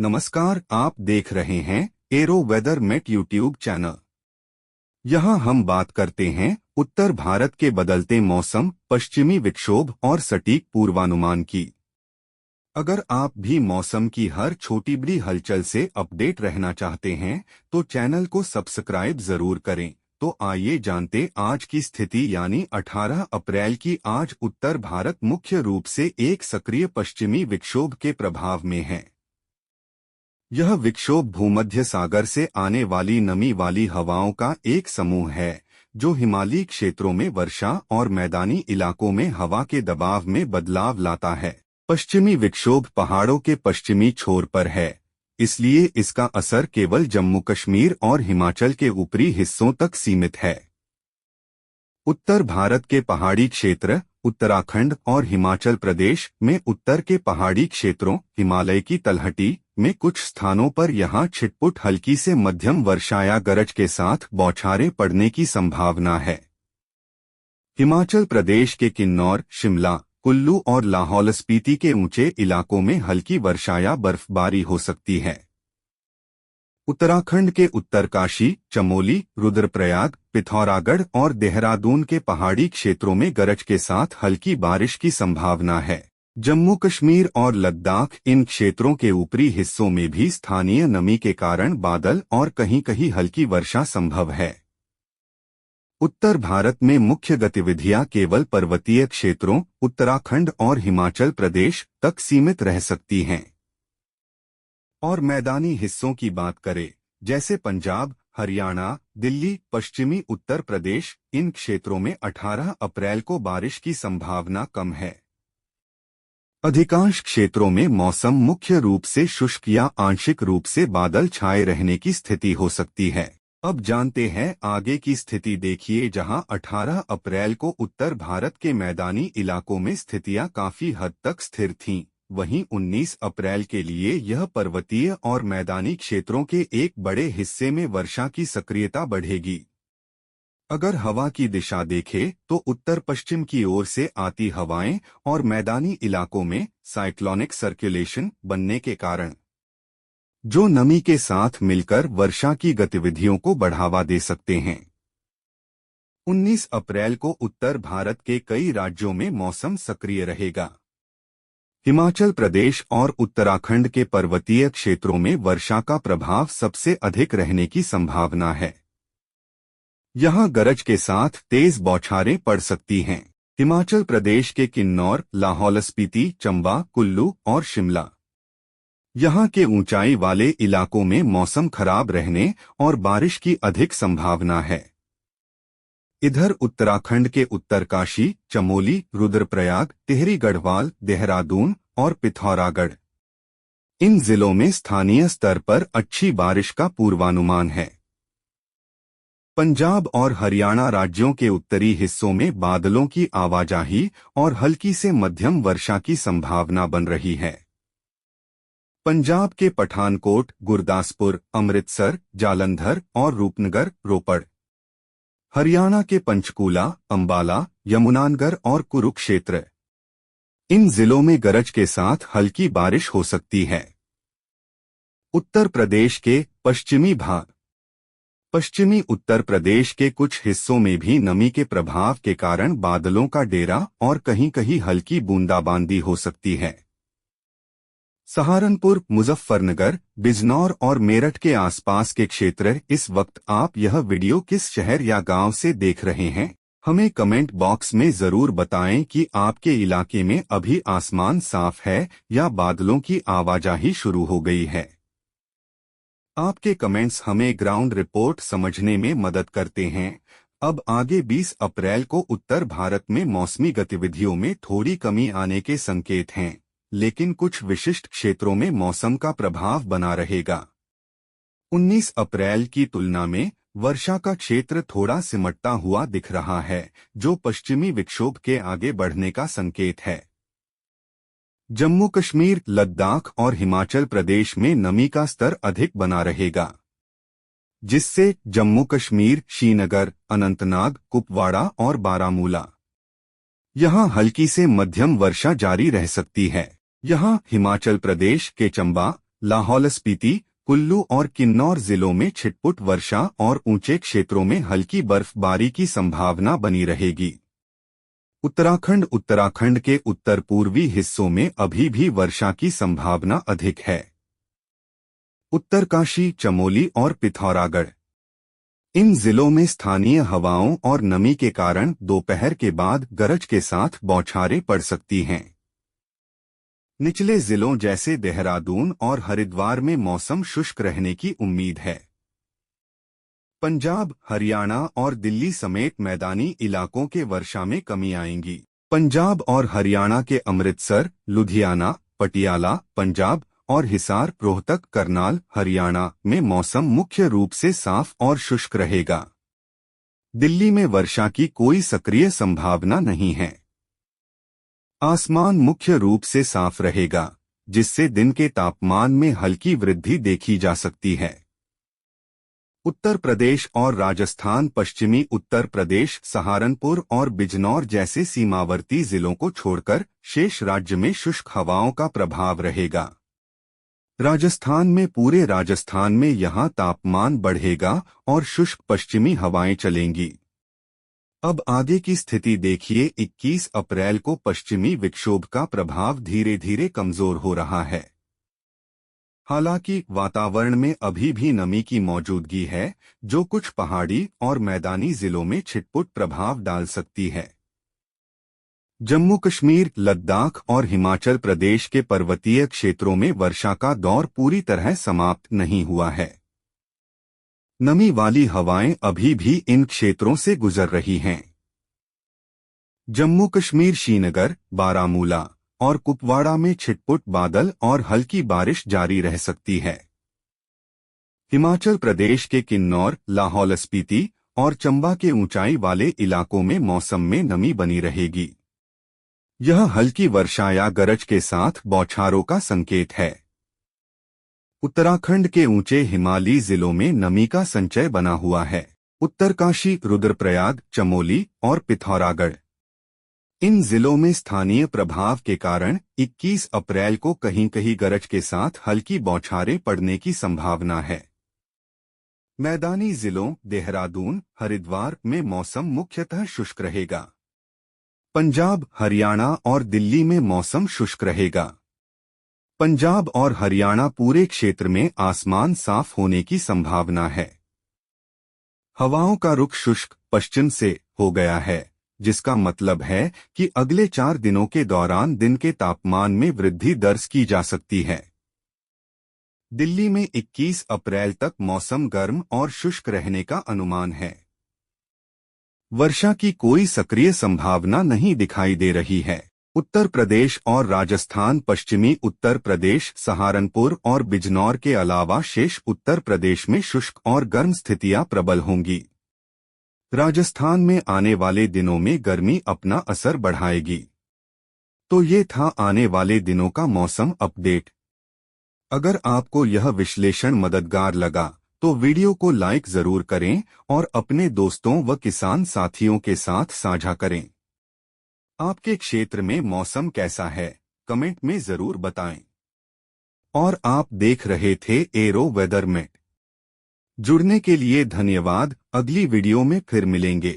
नमस्कार, आप देख रहे हैं aero weather met YouTube channel. यहाँ हम बात करते हैं उत्तर भारत के बदलते मौसम, पश्चिमी विक्षोभ और सटीक पूर्वानुमान की। अगर आप भी मौसम की हर छोटी बड़ी हलचल से अपडेट रहना चाहते हैं तो चैनल को सब्सक्राइब जरूर करें। तो आइए जानते आज की स्थिति यानी 18 अप्रैल की। आज उत्तर भारत मुख्य रूप से एक सक्रिय पश्चिमी विक्षोभ के प्रभाव में है। यह विक्षोभ भूमध्य सागर से आने वाली नमी वाली हवाओं का एक समूह है जो हिमालयी क्षेत्रों में वर्षा और मैदानी इलाकों में हवा के दबाव में बदलाव लाता है। पश्चिमी विक्षोभ पहाड़ों के पश्चिमी छोर पर है, इसलिए इसका असर केवल जम्मू कश्मीर और हिमाचल के ऊपरी हिस्सों तक सीमित है। उत्तर भारत के पहाड़ी क्षेत्र, उत्तराखंड और हिमाचल प्रदेश में उत्तर के पहाड़ी क्षेत्रों, हिमालय की तलहटी में कुछ स्थानों पर यहां छिटपुट हल्की से मध्यम वर्षा या गरज के साथ बौछारें पड़ने की संभावना है। हिमाचल प्रदेश के किन्नौर, शिमला, कुल्लू और लाहौल स्पीति के ऊंचे इलाकों में हल्की वर्षा या बर्फबारी हो सकती है। उत्तराखंड के उत्तरकाशी, चमोली, रुद्रप्रयाग, पिथौरागढ़ और देहरादून के पहाड़ी क्षेत्रों में गरज के साथ हल्की बारिश की संभावना है। जम्मू कश्मीर और लद्दाख इन क्षेत्रों के ऊपरी हिस्सों में भी स्थानीय नमी के कारण बादल और कहीं-कहीं हल्की वर्षा संभव है। उत्तर भारत में मुख्य गतिविधियां केवल पर्वतीय क्षेत्रों, उत्तराखंड और हिमाचल प्रदेश तक सीमित रह सकती हैं। और मैदानी हिस्सों की बात करें, जैसे पंजाब, हरियाणा, दिल्ली, पश्चिमी उत्तर प्रदेश, इन क्षेत्रों में 18 अप्रैल को बारिश की संभावना कम है। अधिकांश क्षेत्रों में मौसम मुख्य रूप से शुष्क या आंशिक रूप से बादल छाए रहने की स्थिति हो सकती है। अब जानते हैं आगे की स्थिति। देखिए, जहां 18 अप्रैल को उत्तर भारत के मैदानी इलाकों में स्थितियां काफी हद तक स्थिर थीं, वहीं 19 अप्रैल के लिए यह पर्वतीय और मैदानी क्षेत्रों के एक बड़े हिस्से में वर्षा की सक्रियता बढ़ेगी। अगर हवा की दिशा देखें तो उत्तर पश्चिम की ओर से आती हवाएं और मैदानी इलाकों में साइक्लोनिक सर्कुलेशन बनने के कारण जो नमी के साथ मिलकर वर्षा की गतिविधियों को बढ़ावा दे सकते हैं। 19 अप्रैल को उत्तर भारत के कई राज्यों में मौसम सक्रिय रहेगा। हिमाचल प्रदेश और उत्तराखंड के पर्वतीय क्षेत्रों में वर्षा का प्रभाव सबसे अधिक रहने की संभावना है। यहां गरज के साथ तेज बौछारें पड़ सकती हैं। हिमाचल प्रदेश के किन्नौर, लाहौल स्पीति, चंबा, कुल्लू और शिमला, यहां के ऊंचाई वाले इलाकों में मौसम खराब रहने और बारिश की अधिक संभावना है। इधर उत्तराखंड के उत्तरकाशी, चमोली, रुद्रप्रयाग, टिहरी गढ़वाल, देहरादून और पिथौरागढ़, इन जिलों में स्थानीय स्तर पर अच्छी बारिश का पूर्वानुमान है। पंजाब और हरियाणा राज्यों के उत्तरी हिस्सों में बादलों की आवाजाही और हल्की से मध्यम वर्षा की संभावना बन रही है। पंजाब के पठानकोट, गुरदासपुर, अमृतसर, जालंधर और रूपनगर, रोपड़, हरियाणा के पंचकूला, अंबाला, यमुनानगर और कुरुक्षेत्र, इन जिलों में गरज के साथ हल्की बारिश हो सकती है। उत्तर प्रदेश के पश्चिमी भाग, पश्चिमी उत्तर प्रदेश के कुछ हिस्सों में भी नमी के प्रभाव के कारण बादलों का डेरा और कहीं-कहीं हल्की बूंदाबांदी हो सकती है। सहारनपुर, मुजफ्फरनगर, बिजनौर और मेरठ के आसपास के क्षेत्र। इस वक्त आप यह वीडियो किस शहर या गांव से देख रहे हैं, हमें कमेंट बॉक्स में जरूर बताएं कि आपके इलाके में अभी आसमान साफ है या बादलों की आवाजाही शुरू हो गई है। आपके कमेंट्स हमें ग्राउंड रिपोर्ट समझने में मदद करते हैं। अब आगे 20 अप्रैल को उत्तर भारत में मौसमी गतिविधियों में थोड़ी कमी आने के संकेत हैं, लेकिन कुछ विशिष्ट क्षेत्रों में मौसम का प्रभाव बना रहेगा। 19 अप्रैल की तुलना में वर्षा का क्षेत्र थोड़ा सिमटता हुआ दिख रहा है, जो पश्चिमी विक्षोभ के आगे बढ़ने का संकेत है। जम्मू कश्मीर, लद्दाख और हिमाचल प्रदेश में नमी का स्तर अधिक बना रहेगा, जिससे जम्मू कश्मीर, श्रीनगर, अनंतनाग, कुपवाड़ा और बारामूला, यहां हल्की से मध्यम वर्षा जारी रह सकती है। यहां हिमाचल प्रदेश के चंबा, लाहौल स्पीति, कुल्लू और किन्नौर जिलों में छिटपुट वर्षा और ऊंचे क्षेत्रों में हल्की बर्फबारी की संभावना बनी रहेगी। उत्तराखंड के उत्तर पूर्वी हिस्सों में अभी भी वर्षा की संभावना अधिक है। उत्तरकाशी, चमोली और पिथौरागढ़, इन जिलों में स्थानीय हवाओं और नमी के कारण दोपहर के बाद गरज के साथ बौछारें पड़ सकती हैं। निचले जिलों जैसे देहरादून और हरिद्वार में मौसम शुष्क रहने की उम्मीद है। पंजाब, हरियाणा और दिल्ली समेत मैदानी इलाकों के वर्षा में कमी आएगी। पंजाब और हरियाणा के अमृतसर, लुधियाना, पटियाला, पंजाब और हिसार, रोहतक, करनाल, हरियाणा में मौसम मुख्य रूप से साफ और शुष्क रहेगा। दिल्ली में वर्षा की कोई सक्रिय संभावना नहीं है। आसमान मुख्य रूप से साफ रहेगा, जिससे दिन के तापमान में हल्की वृद्धि देखी जा सकती है। उत्तर प्रदेश और राजस्थान, पश्चिमी उत्तर प्रदेश, सहारनपुर और बिजनौर जैसे सीमावर्ती जिलों को छोड़कर शेष राज्य में शुष्क हवाओं का प्रभाव रहेगा। पूरे राजस्थान में यहां तापमान बढ़ेगा और शुष्क पश्चिमी हवाएं चलेंगी। अब आगे की स्थिति देखिए। 21 अप्रैल को पश्चिमी विक्षोभ का प्रभाव धीरे धीरे कमजोर हो रहा है। हालांकि वातावरण में अभी भी नमी की मौजूदगी है, जो कुछ पहाड़ी और मैदानी जिलों में छिटपुट प्रभाव डाल सकती है। जम्मू कश्मीर, लद्दाख और हिमाचल प्रदेश के पर्वतीय क्षेत्रों में वर्षा का दौर पूरी तरह समाप्त नहीं हुआ है। नमी वाली हवाएं अभी भी इन क्षेत्रों से गुजर रही हैं। जम्मू कश्मीर, श्रीनगर, बारामूला और कुपवाड़ा में छिटपुट बादल और हल्की बारिश जारी रह सकती है। हिमाचल प्रदेश के किन्नौर, लाहौल स्पीति और चंबा के ऊंचाई वाले इलाकों में मौसम में नमी बनी रहेगी। यह हल्की वर्षा या गरज के साथ बौछारों का संकेत है। उत्तराखंड के ऊंचे हिमालयी जिलों में नमी का संचय बना हुआ है। उत्तरकाशी, रुद्रप्रयाग, चमोली और पिथौरागढ़, इन जिलों में स्थानीय प्रभाव के कारण 21 अप्रैल को कहीं कहीं गरज के साथ हल्की बौछारें पड़ने की संभावना है। मैदानी जिलों देहरादून, हरिद्वार में मौसम मुख्यतः शुष्क रहेगा। पंजाब, हरियाणा और दिल्ली में मौसम शुष्क रहेगा। पंजाब और हरियाणा पूरे क्षेत्र में आसमान साफ होने की संभावना है। हवाओं का रुख शुष्क पश्चिम से हो गया है, जिसका मतलब है कि अगले 4 दिनों के दौरान दिन के तापमान में वृद्धि दर्ज की जा सकती है। दिल्ली में 21 अप्रैल तक मौसम गर्म और शुष्क रहने का अनुमान है। वर्षा की कोई सक्रिय संभावना नहीं दिखाई दे रही है। उत्तर प्रदेश और राजस्थान, पश्चिमी उत्तर प्रदेश, सहारनपुर और बिजनौर के अलावा शेष उत्तर प्रदेश में शुष्क और गर्म स्थितियां प्रबल होंगी। राजस्थान में आने वाले दिनों में गर्मी अपना असर बढ़ाएगी। तो ये था आने वाले दिनों का मौसम अपडेट। अगर आपको यह विश्लेषण मददगार लगा तो वीडियो को लाइक जरूर करें और अपने दोस्तों व किसान साथियों के साथ साझा करें। आपके क्षेत्र में मौसम कैसा है, कमेंट में जरूर बताएं। और आप देख रहे थे एरो वेदर में। जुड़ने के लिए धन्यवाद। अगली वीडियो में फिर मिलेंगे।